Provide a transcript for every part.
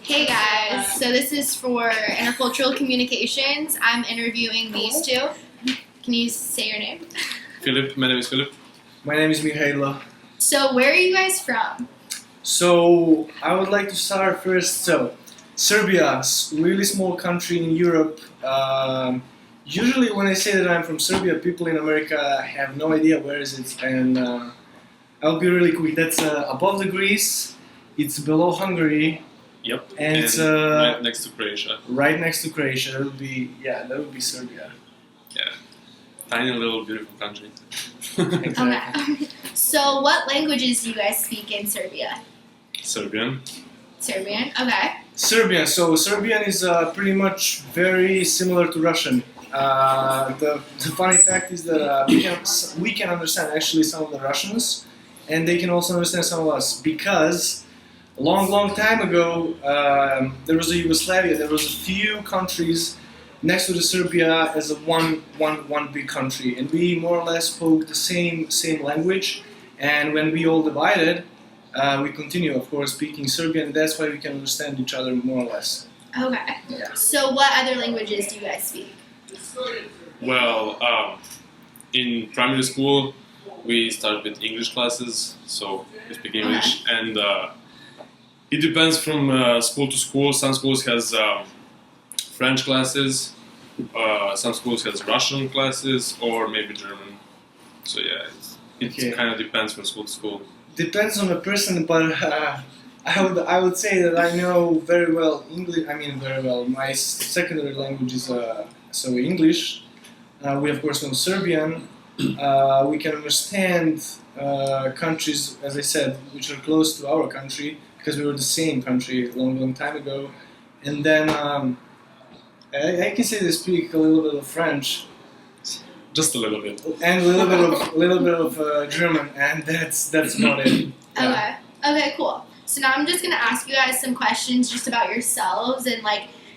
Hey guys, so this is for Intercultural Communications. I'm interviewing these two. Can you say your name? Filip, my name is Filip. My name is Mihailo. So where are you guys from? So I would like to start first. So Serbia, really small country in Europe. Usually when I say that I'm from Serbia, people in America have no idea where is it. And I'll be really quick. That's above the Greece. It's below Hungary. Yep. And it's right next to Croatia. Right next to Croatia. That would be Serbia. Yeah. Tiny little beautiful country. Exactly. Okay. So what languages do you guys speak in Serbia? Serbian. Serbian? Okay. Serbian. So Serbian is pretty much very similar to Russian. The funny fact is that we can understand actually some of the Russians, and they can also understand some of us because a long time ago there was a Yugoslavia. There was a few countries next to the Serbia as a one big country, and we more or less spoke the same language. And when we all divided, we continue, of course, speaking Serbian. That's why we can understand each other more or less. Okay. Yeah. So what other languages do you guys speak? Well, in primary school, we start with English classes, so we speak English, and it depends from school to school. Some schools has French classes, some schools has Russian classes, or maybe German. So yeah, it kind of depends from school to school. Depends on the person, but I would say that I know very well English. I mean very well. My secondary language is English. We of course know Serbian. We can understand countries, as I said, which are close to our country because we were the same country a long time ago. And then I can say they speak a little bit of French. Just a little bit. And a little bit of German, and that's about it. Yeah. Okay, cool. So now I'm just gonna ask you guys some questions just about yourselves and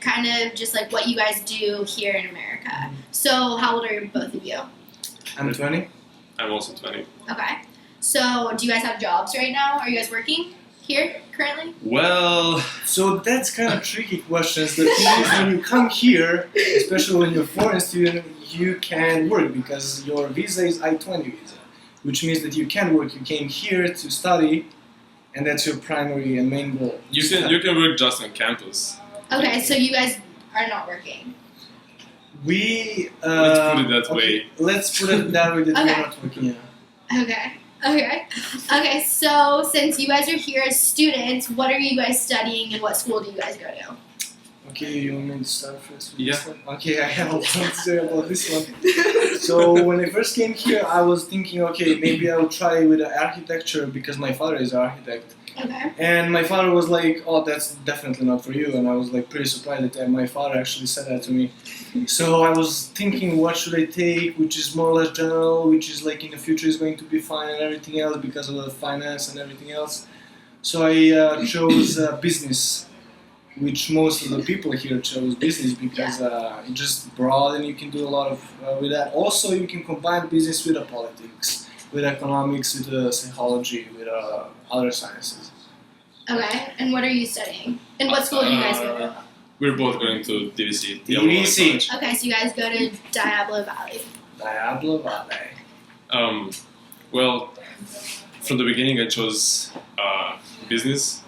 kind of just what you guys do here in America. So how old are both of you? I'm 20. I'm also 20. Okay. So do you guys have jobs right now? Are you guys working here currently? Well, so that's kind of tricky questions. The thing is, when you come here, especially when you're a foreign student, you can work because your visa is I-20 visa, which means that you can work. You came here to study, and that's your primary and main goal. you can work just on campus. Okay, so you guys are not working. Let's put it that way. Let's put it that way that we're not working. Yeah. Okay, so since you guys are here as students, what are you guys studying and what school do you guys go to? Okay, you want me to start first with Yeah. this one? Okay, I have a lot to say about this one. So when I first came here, I was thinking, okay, maybe I will try with architecture because my father is an architect. Okay. And my father was like, oh, that's definitely not for you. And I was pretty surprised that my father actually said that to me. So I was thinking, what should I take, which is more or less general, which is in the future is going to be fine and everything else because of the finance and everything else. So I chose business, which most of the people here chose business because it's just broad and you can do a lot of with that. Also, you can combine business with politics, with economics, with psychology, with other sciences. Okay, and what are you studying? And what school do you guys go to? We're both going to DVC. DVC. Okay, so you guys go to Diablo Valley. Diablo Valley. Well, from the beginning I chose business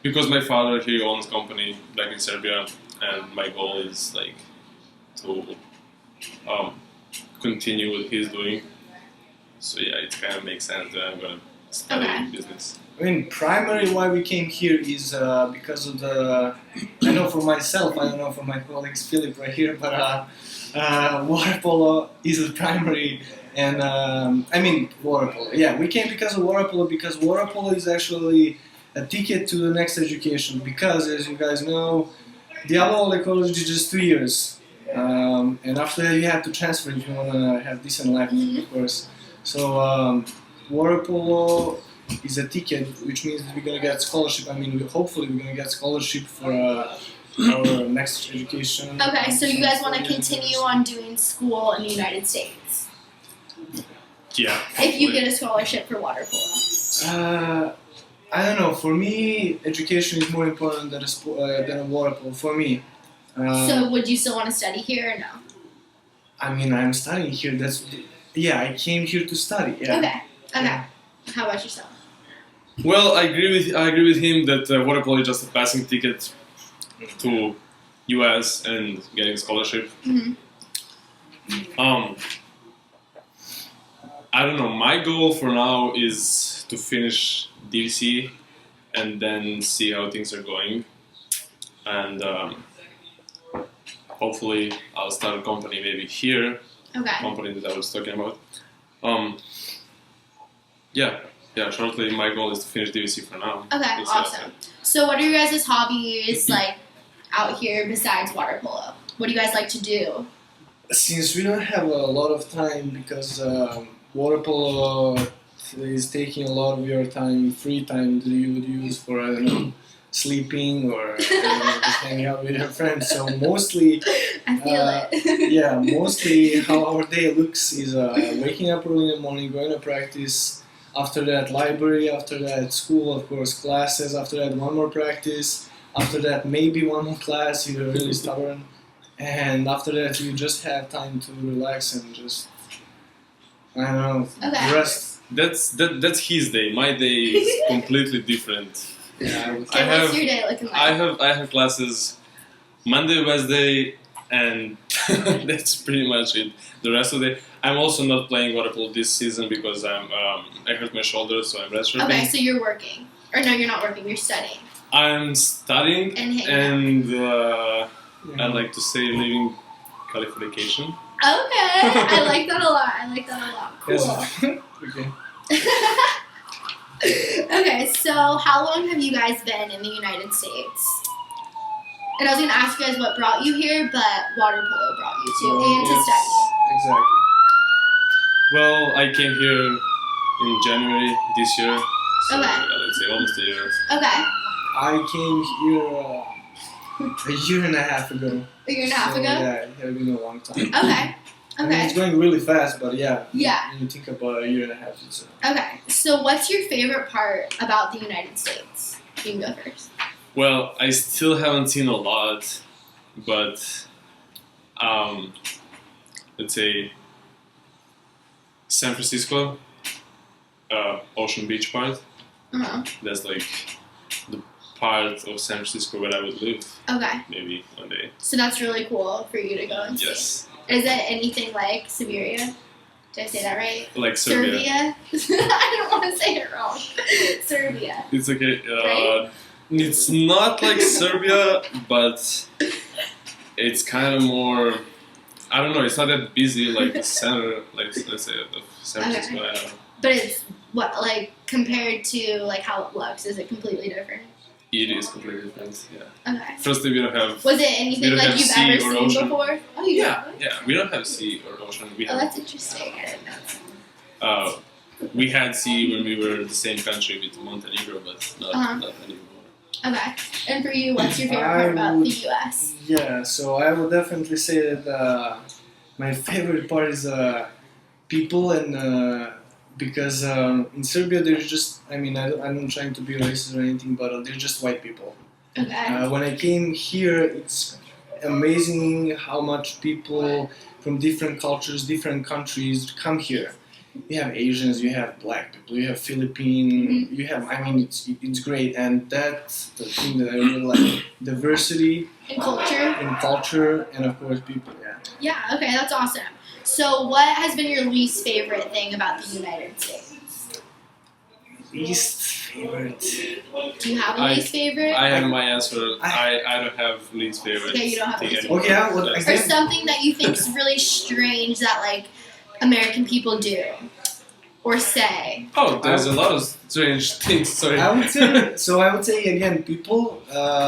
because my father, he owns a company back in Serbia, and my goal is to continue what he's doing. So yeah, it kind of makes sense that I'm gonna study business. I mean, primarily why we came here is because of I know for myself, I don't know for my colleagues Filip right here, but water polo is the primary, and water polo. Yeah, we came because of water polo is actually a ticket to the next education because, as you guys know, Diablo College is just 2 years, and after that you have to transfer if you want to have decent life, of course. So water polo is a ticket, which means that we're gonna get scholarship. Hopefully we're gonna get scholarship for our next education. Okay, so you guys want to continue on doing school in the United States? Yeah. If you get a scholarship for water polo. I don't know. For me, education is more important than a water polo. For me. So would you still want to study here or no? I mean, I'm studying here. Yeah. I came here to study. Yeah. Okay. Okay. Yeah. How about yourself? Well, I agree with him that water polo is just a passing ticket to US and getting a scholarship. Mm-hmm. I don't know. My goal for now is to finish DVC and then see how things are going, and hopefully I'll start a company maybe here. Okay. Company that I was talking about. Yeah. Shortly, my goal is to finish DVC for now. Okay. We'll see how Awesome. So what are your guys' hobbies like out here besides water polo? What do you guys like to do? Since we don't have a lot of time because water polo is taking a lot of your time, free time that you would use for, I don't know, sleeping or just hanging out with your friends. So mostly, I feel it. yeah, mostly how our day looks is waking up early in the morning, going to practice. After that, library. After that, school, of course, classes. After that, one more practice. After that, maybe one more class if you're really stubborn. And after that, you just have time to relax and just, I don't know, Okay. rest. That's his day. My day is completely different. Yeah, Okay, what's your day looking like? I have classes Monday, Wednesday, and that's pretty much it. The rest of the day, I'm also not playing water polo this season because I hurt my shoulder, so I'm redshirting. Okay, so you're working. Or no, you're not working, you're studying. I'm studying And hanging out. I like to say living Californication. Okay, I like that a lot. Cool. Okay. Okay, so how long have you guys been in the United States? And I was going to ask you guys what brought you here, but water polo brought you to, and to Yes, study. Exactly. Well, I came here in January this year, so Okay. let's say almost a year. Okay, I came here a year and a half ago. a year and a half So, ago? Yeah, it has been a long time. Okay, I mean, it's okay, going really fast, but yeah. Yeah. When you think about a year and a half, it's okay. So what's your favorite part about the United States? You can go first. Well, I still haven't seen a lot, but let's say San Francisco, Ocean Beach part. Uh-huh. That's like the part of San Francisco where I would live Okay, maybe one day. so that's really cool for you to go and see. Yes, Is it anything like Siberia? Did I say that right? like Serbia. I don't want to say it wrong. Serbia. It's okay. Right? It's not like Serbia, but it's kind of more. I don't know. It's not that busy like the center, like let's say of San Francisco. I don't know. But it's what, like, compared to like how it looks, is it completely different? It is completely different. Yeah. Okay. Firstly, we don't have. Was it anything don't like have you've sea ever or seen ocean. before? Oh, you Yeah, don't? yeah. We don't have sea or ocean. We Oh, have. that's interesting. I didn't know. We had sea when we were the same country with Montenegro, but not anymore. Okay. And for you, what's your favorite I part about would- the U.S.? Yeah, so I would definitely say that my favorite part is people, and because in Serbia there's just, I mean, I'm not trying to be racist or anything, but they're just white people. Okay. When I came here, it's amazing how much people from different cultures, different countries come here. You have Asians, you have black people, you have Philippine, you have, I mean, it's great, and that's the thing that I really like. Diversity And culture? in culture, and of course people, yeah. Yeah, okay, that's awesome. So what has been your least favorite thing about the United States? Least favorite. Do you have a least favorite? I have my answer. I don't have least favorite. Okay, you don't have thing least anymore. Okay, I would- That's- Or something that you think is really strange that, like, American people do or say? Oh, there's a lot of strange things. Sorry. I would say again, people.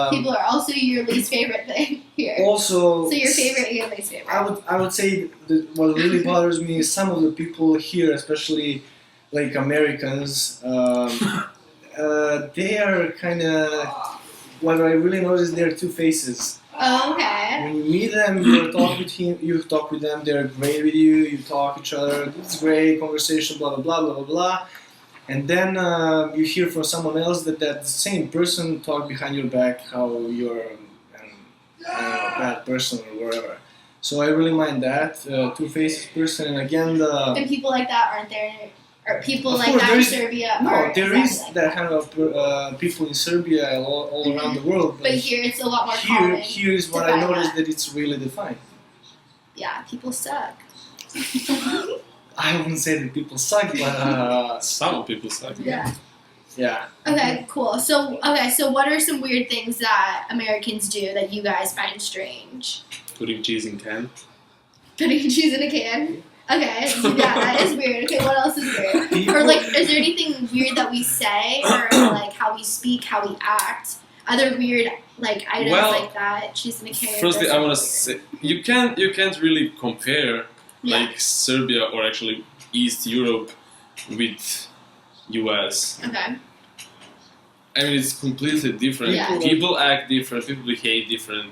People are also your least favorite thing here. Also. So your favorite and your least favorite. I would say that what really bothers me is some of the people here, especially like Americans. They are kind of. What I really notice, they're two faces. Oh, okay. When you meet them, you talk with them, they're great with you, you talk each other, it's great, conversation, blah blah blah blah blah blah. and then you hear from someone else that same person talk behind your back how you're a bad person or whatever. So I really mind that two-faced person, and again And people like that aren't there, or people Of like course, that there in is- Serbia. no, aren't there exactly is like that kind of people in Serbia all around the world. But here it's a lot more here, common. here is what to I find noticed that. that it's really defined. Yeah, people suck. I wouldn't say that people suck, but Some people suck. Yeah. yeah. Okay, cool. So what are some weird things that Americans do that you guys find strange? Putting cheese in can. Putting cheese in a can? Okay, yeah, that is weird. Okay, what else is weird? People- Or like, is there anything weird that we say, or like how we speak, how we act? Other weird like items Well, like that. Cheese in a can. Firstly, that's I want to weird. say you can't really compare Yeah. like Serbia or actually East Europe with US. Okay. I mean, it's completely different. Yeah. People act different. People behave different.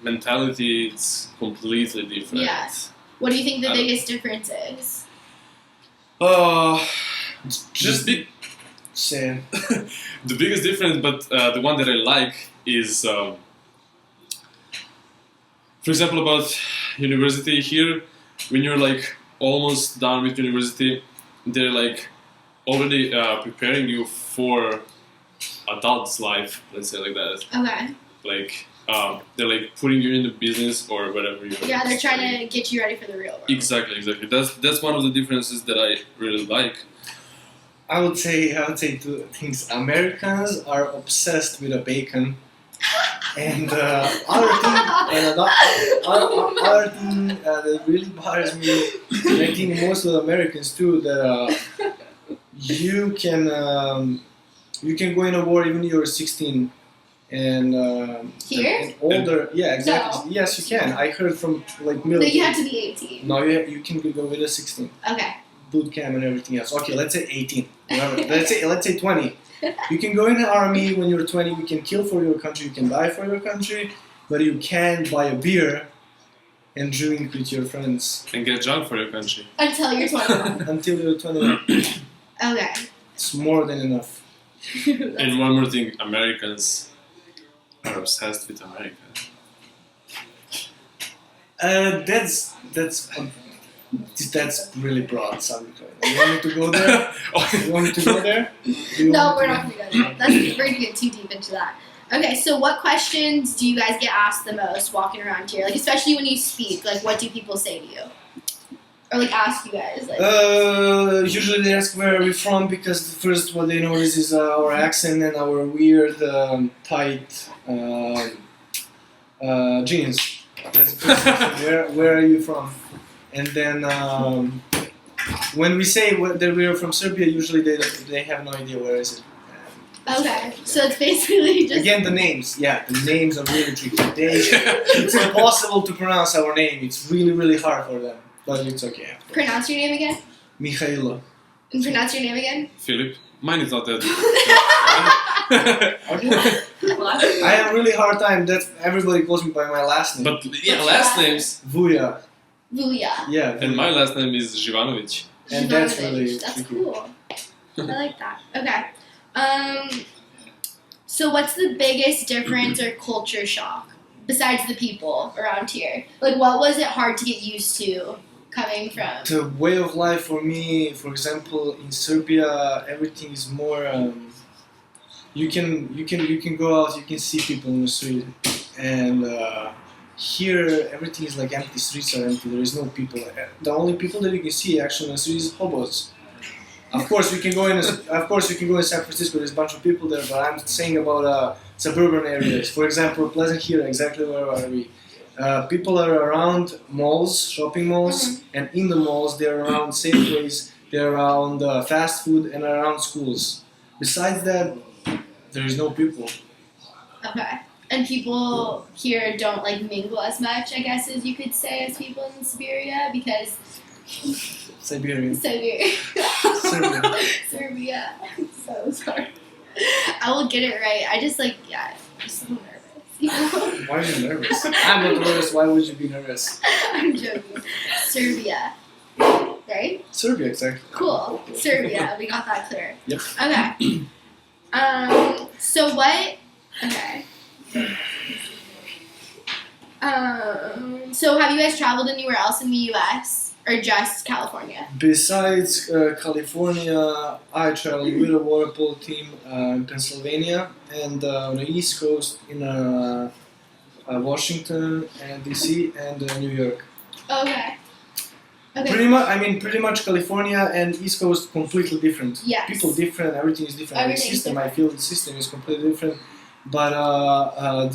Mentality, it's completely different. Yeah. What do you think the I don't- biggest difference is? Just big. Say The biggest difference, but the one that I like is, for example, about university here. When you're like almost done with university, they're like already preparing you for adult's life. Let's say like that. Okay. Like they're like putting you in the business or whatever you. Yeah, they're trying to get you ready for the real world. Exactly. That's one of the differences that I really like. I would say two things. Americans are obsessed with a bacon, and other thing that really bothers me, and I think most of the Americans too, that you can go in a war even if you're 16 and Here? and older. Yeah, exactly. No. Yes, you can. I heard from like No, military. you have to be 18. No, you can go with a 16. Okay. Boot camp and everything else. Okay, let's say 18. Whatever. let's say 20. You can go in the army when you're 20. You can kill for your country. You can die for your country, but you can't buy a beer and drink with your friends And get drunk for your country. Until you're 21. until you're 21. Okay. It's more than enough. And one more thing, Americans are obsessed with America. That's really broad subject. You want me to go there? You want me to go there? Do you No, want we're me not gonna go there. We're gonna get too deep into that. Okay, so what questions do you guys get asked the most walking around here? Like, especially when you speak, like, what do people say to you? Or, like, ask you guys? Like, Usually they ask where are we from because the first what they notice is our accent and our weird tight jeans. That's where are you from? And then when we say that we are from Serbia, usually they have no idea where is it. okay, so it's basically just. Again, the names. Yeah, the names are really tricky. It's impossible to pronounce our name. It's really, really hard for them. But it's okay. Pronounce your name again? Mihailo. And pronounce your name again? Filip, mine is not that. Okay. I have a really hard time. That everybody calls me by my last name. But yeah, What's last your names. Vuja. Vuja. Yeah. And my last name is Zivanovic. And that's Zivanovic. really That's tricky. cool. I like that. Okay. So what's the biggest difference or culture shock besides the people around here? Like, what was it hard to get used to coming from? The way of life for me, for example, in Serbia, everything is more. You can go out, you can see people in the street, and here everything is like empty. Streets are empty. There is no people. The only people that you can see actually in the street is hobos. Of course, you can go in. Of course, you can go in San Francisco. There's a bunch of people there, but I'm saying about suburban areas. For example, Pleasant Hill. Exactly where are we? People are around malls, shopping malls, and in the malls they're around Safeways, they're around fast food, and around schools. Besides that, there is no people. Okay. And people here don't like mingle as much, I guess, as you could say, as people in Siberia, because Siberian. Siberia. Serbia. Serbia. I'm so sorry. I will get it right. I just like, yeah, I'm so nervous. You know? Why are you nervous? I'm not nervous. Why would you be nervous? I'm joking. Serbia. There. right? Serbia, exactly. Cool. Serbia. We got that clear. Yep. Okay. So what? Okay. So have you guys traveled anywhere else in the U.S. or just California? Besides California, I traveled with a water polo team in Pennsylvania and on the East Coast in Washington and DC and New York. Okay. Okay. Pretty much California and East Coast completely different. Yes. People different, everything is different. Everything The is system, different. I feel the system is completely different. But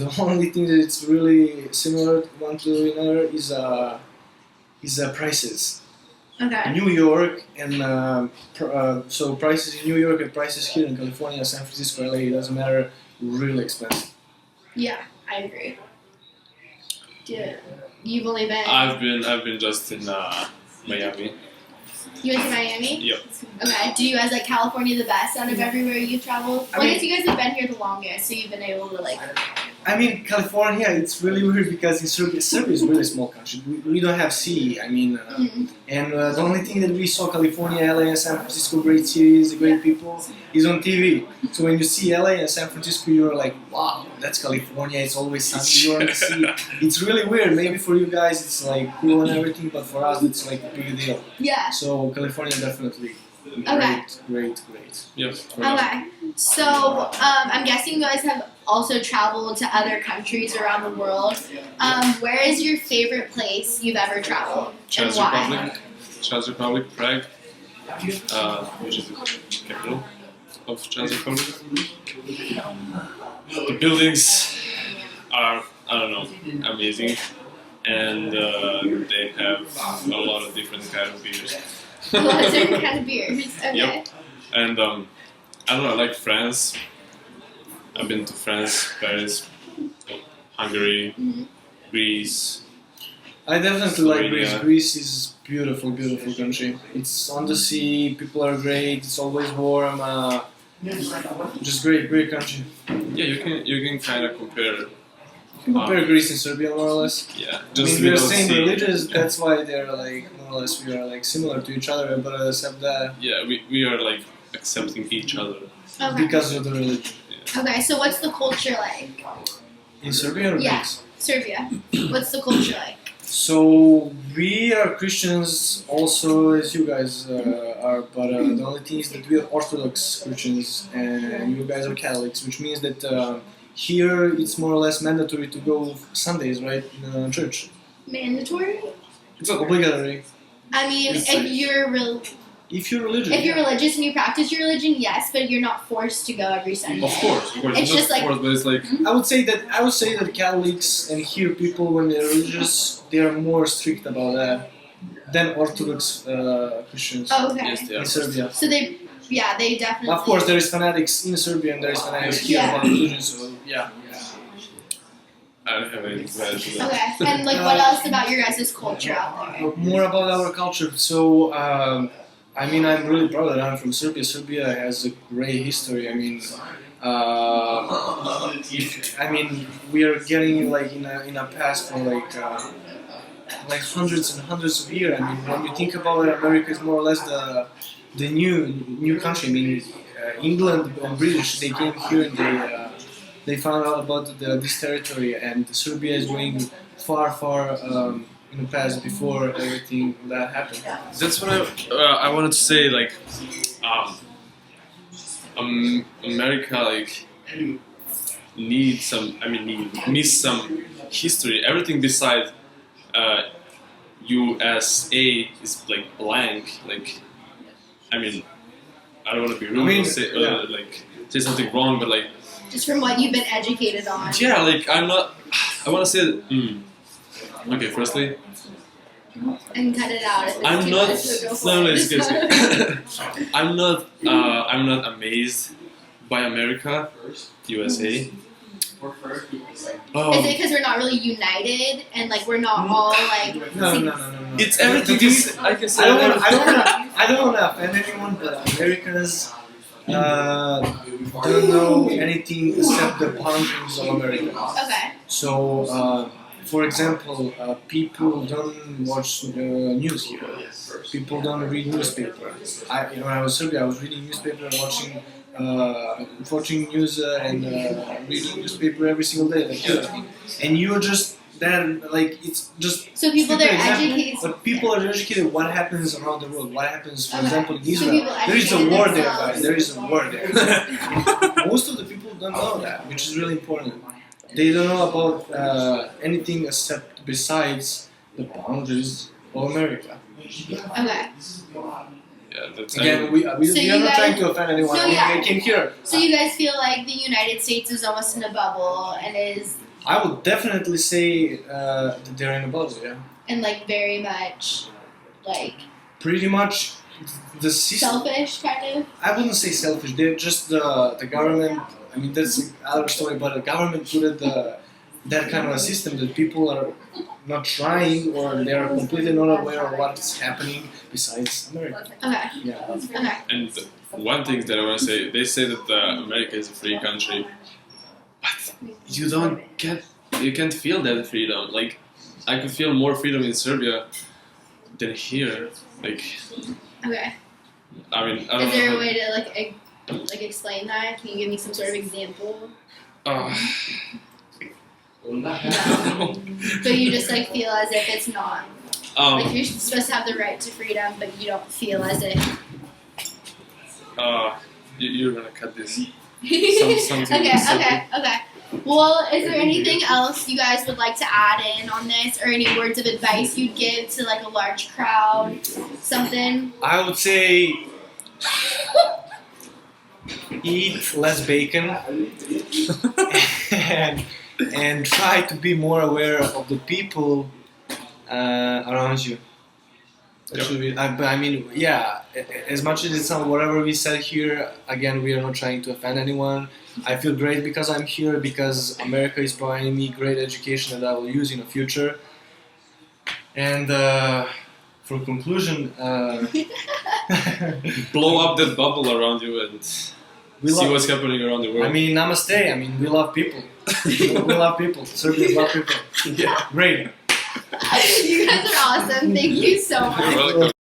the only thing that it's really similar one to another is prices. Okay. New York and so prices in New York and prices here in California, San Francisco, LA, it doesn't matter, really expensive. Yeah, I agree. Dude, you've only been. I've been just in Miami. You went to Miami? Yep. Okay. Do you guys like California the best out of everywhere you've traveled? I Well, I mean- guess you guys have been here the longest, so you've been able to like. I mean, California, it's really weird because in Serbia is a really small country. We don't have sea. And the only thing that we saw California, LA, and San Francisco, great cities, great people, is on TV. So when you see LA and San Francisco, you're like, wow, that's California. It's always sunny. You're on the sea. It's really weird. Maybe for you guys, it's like cool and everything, but for us, it's like a big deal. Yeah. So California definitely Okay. great. Yep. Okay. So I'm guessing you guys have also traveled to other countries around the world. Where is your favorite place you've ever traveled, and why? Czech Republic, Prague, which is the capital of Czech Republic. The buildings are, I don't know, amazing, and they have a lot of different kind of beers. A lot of different kind of beers. Okay. Yep. And I don't know, I like France. I've been to France, Paris, Hungary, Mhm. Greece. I definitely like Slovenia. Greece. Greece is beautiful country. It's on the sea. People are great. It's always warm. Just great country. Yeah, you can kind of compare. Compare Greece and Serbia more or less. Yeah, I just mean, we're without same sea. religions. That's why they're like more or less we are like similar to each other. But except that Yeah, we are like accepting each other. Okay. because of the religion. Okay. So what's the culture like? In Serbia or Yeah. Greece? Serbia. What's the culture like? So we are Christians also as you guys are, but the only thing is that we are Orthodox Christians and you guys are Catholics, which means that here it's more or less mandatory to go Sundays, right, in church. Mandatory? It's obligatory. I mean, It's if like- you're If you're religious. if you're religious and you practice your religion, yes, but you're not forced to go every Sunday. Of course. It's not just like- forced, but it's like I would say that Catholics and here people when they're religious they are more strict about that than Orthodox Christians Oh, okay. yes, they are. in Serbia. So they definitely. Of course, there is fanatics in Serbia and there is fanatics here Yeah. about religion. So yeah. I don't have any plans for that. Okay, and like what else about your guys' culture out there? More about our culture. So I mean, I'm really proud that I'm from Serbia. Serbia has a great history. I mean. We are getting like in a past for like hundreds and hundreds of years. I mean, when you think about it, America is more or less the new country. I mean, England and British they came here and they found out about this territory, and Serbia is going far in the past before everything that happened. That's what I wanted to say. Like, America like needs some history. Everything beside USA is like blank. Like, I mean, I don't want to be rude or say something wrong, but like, Just from what you've been educated on. yeah, like I'm not. I want to say that. Okay, firstly, And cut it out. If it's I'm too not. much, so go for No, it. it's good. I'm not amazed by America, USA. Is it because we're not really united and like we're not all like? No. It's everything. I can say. I don't want to offend anyone, but Americans don't know anything except the boundaries of America. Okay. So, for example, people don't watch news here. people don't read newspaper. When I was in Serbia, I was reading newspaper, watching news and reading newspaper every single day, like you. And you're just then like it's just. So people stupid they're example, educated. but people are educated. What happens around the world? What happens, for example, in So Israel? people There is a educate war there, themselves. guys. There is a war there. Most of the people don't know that, which is really important. They don't know about anything except besides the boundaries of America. Okay. Yeah, that's Again, we So are you not guys- trying to offend anyone. No, I mean, yeah. they came here. So you guys feel like the United States is almost in a bubble and is I would definitely say that they're in a bubble, yeah. and like very much like Pretty much the system. selfish kind of. I wouldn't say selfish. They're just the government. I mean, that's another story. But the government put that kind of a system that people are not trying or they are completely not aware of what's happening besides America. Okay. Yeah. Okay. And one thing that I want to say, they say that America is a free country, but you can't feel that freedom. Like, I could feel more freedom in Serbia than here. Like, Okay. I mean, I don't Is there know. a way to like explain that? Can you give me some sort of example? So you just like feel as if it's not like you're supposed to have the right to freedom, but you don't feel as if. You're gonna cut this. Something. Okay. Well, is there anything else you guys would like to add in on this, or any words of advice you'd give to like a large crowd? Something. I would say eat less bacon and try to be more aware of the people around you. That should be, I mean, yeah, as much as it's not whatever we said here, again, we are not trying to offend anyone. I feel great because I'm here, because America is providing me great education that I will use in the future. And for conclusion, Blow up that bubble around you and see what's happening around the world. I mean, namaste. I mean, we love people. We love people. Serbians love people. Yeah. Great. You guys are awesome. Thank you so much. You're welcome.